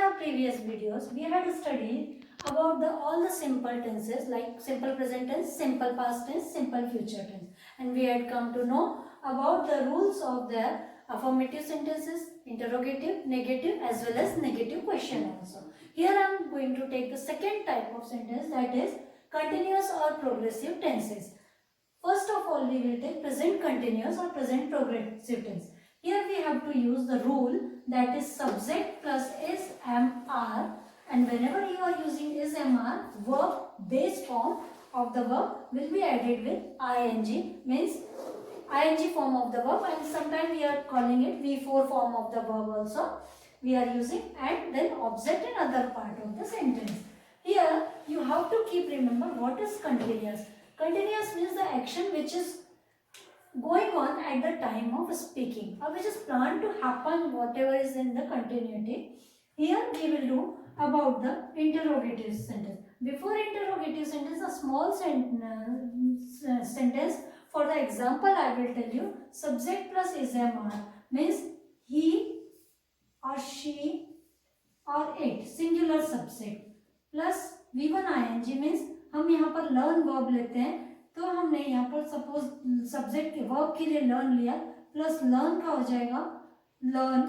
our previous videos, we had studied about all the simple tenses like simple present tense, simple past tense, simple future tense, and we had come to know about the rules of their affirmative sentences, interrogative, negative, as well as negative question also. Here I am going to take the second type of sentence, that is continuous or progressive tenses. First of all, we will take present continuous or present progressive tense. Here we have to use the rule, that is subject plus is, am, are, and whenever you are using is, am, are, verb base form of the verb will be added with ing, means ing form of the verb, and sometimes we are calling it V4 form of the verb also we are using, and then object and other part of the sentence. Here you have to keep remember what is continuous. Continuous means the action which is going on at the time of speaking, or which is planned to happen whatever is in the continuity. Here we will do about the interrogative sentence. Before interrogative sentence, a small sentence. For the example, I will tell you subject plus is, am, are means he or she or it, singular subject, plus V1 ing means हम यहाँ पर learn verb लेते हैं, तो हमने यहाँ पर suppose subject verb के लिए learn लिया, plus learn का हो जाएगा learn.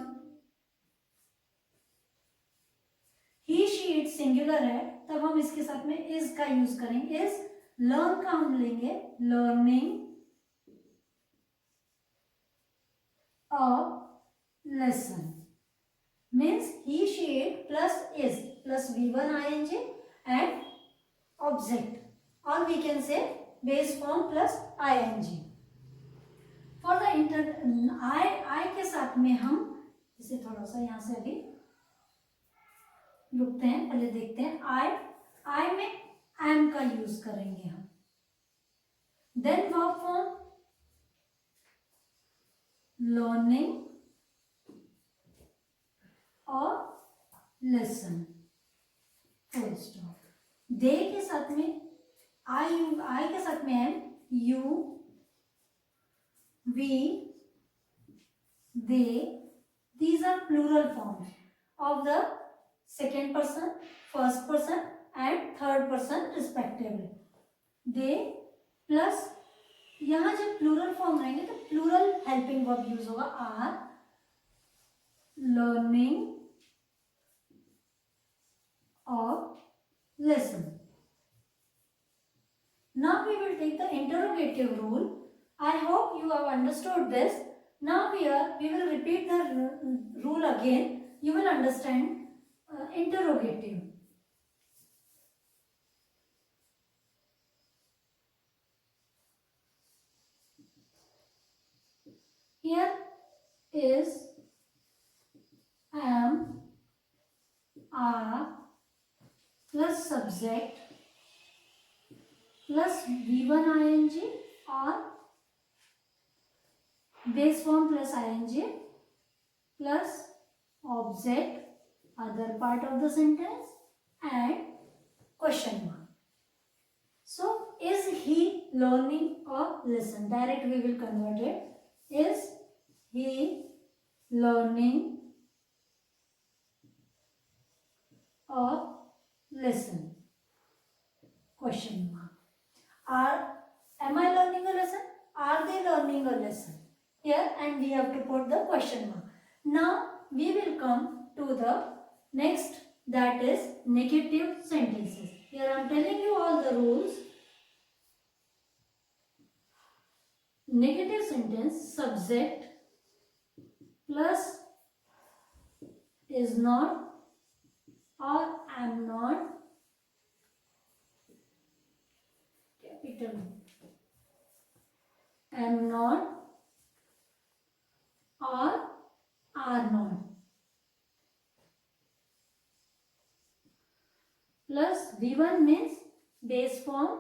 he she it singular है, तब हम इसके साथ में is का यूज करेंगे. is learn का हम लेंगे learning a lesson, means he she it plus is plus V1 ing and object, or we can say base form plus ing. For the I के साथ में हम इसे थोड़ा सा यहाँ से अभी रुकते हैं, पहले देखते हैं. I में am का यूज करेंगे हम. Then verb form learning और lesson, full stop. they के साथ में I के साथ में am, you, we, they, these are plural forms of the second person, first person and third person respectively. they plus यहाँ जब प्लूरल फॉर्म रहेंगे तो प्लूरल हेल्पिंग वर्ब यूज होगा आर, लर्निंग और lesson. Now we will take the interrogative rule. I hope you have understood this. Now here we will repeat the rule again. You will understand interrogative. Here is, am, are plus subject plus V1 ing or base form plus ing plus object, other part of the sentence and question mark. So, is he learning or listen? Direct we will convert it. Is he learning or listen? Question mark. Am I learning a lesson? Are they learning a lesson? Here, and we have to put the question mark. Now we will come to the next, that is negative sentences. Here I am telling you all the rules. Negative sentence, subject plus is not or am not, capital am not or are not, plus V1 means base form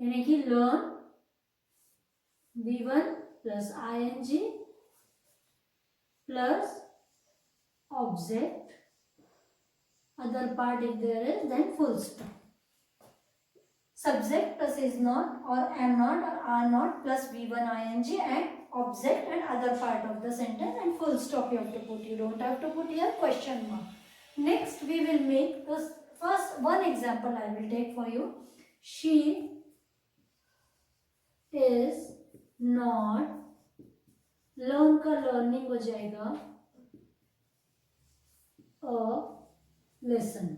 यानी कि learn, V1 plus ing plus object, other part if there is, then full stop. Subject plus is not or am not or are not plus V1 ing and object and other part of the sentence and full stop you have to put. You don't have to put here question mark. Next we will make the first one example I will take for you. She is not, learn का learning हो जाएगा a lesson.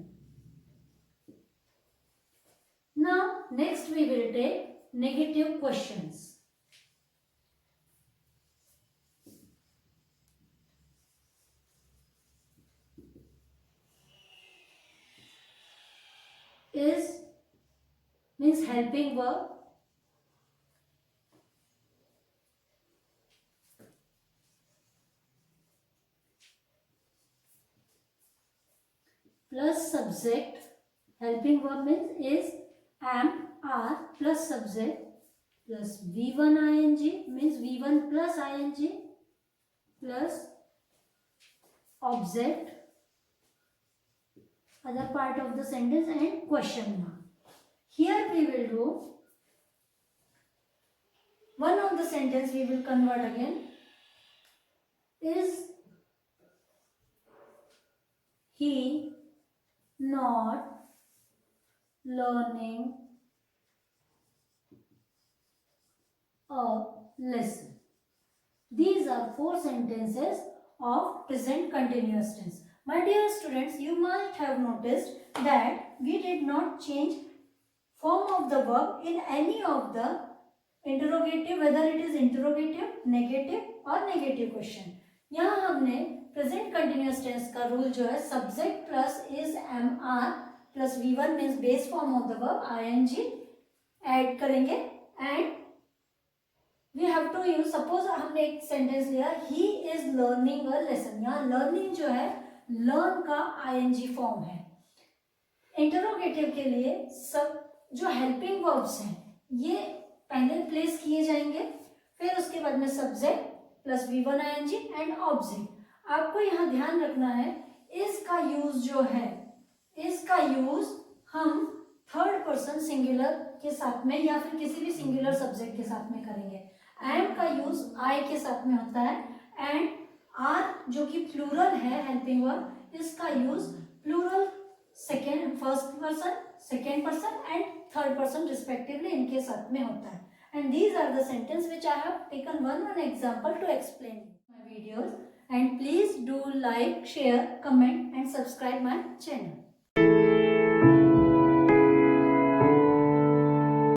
Now next we will take negative questions. Is means helping verb. Plus subject. Helping verb means is, am, are plus subject plus V1 ing means V1 plus ing plus object, other part of the sentence, and question mark. Here we will do one of the sentence we will convert again. Is he not learning a lesson? These are 4 sentences of present continuous tense. My dear students, you might have noticed that we did not change form of the verb in any of the interrogative, whether it is interrogative, negative or negative question. यहाँ हमने present continuous tense का rule जो है subject plus is, am, are plus V1 means base form of the verb ing add करेंगे and we have to use, suppose हमने एक sentence लिया he is learning a lesson. यहाँ learning जो है लर्न का ing फॉर्म है. Interrogative के लिए सब जो हेल्पिंग वर्ब्स हैं ये पहले प्लेस किए जाएंगे, फिर उसके बाद में subject plus V1 ing and object. आपको यहाँ ध्यान रखना है इस का यूज जो है, इसका यूज हम थर्ड पर्सन सिंगुलर के साथ में या फिर किसी भी सिंगुलर सब्जेक्ट के साथ में करेंगे. एम का यूज आई के साथ में होता है एंड आर जो कि प्लूरल है हेल्पिंग वर्ब, इसका use plural second, first person, second person and third person respectively इनके साथ में होता है. And these are the sentences which I have taken one example to explain my videos. And please do like, share, comment and subscribe my channel.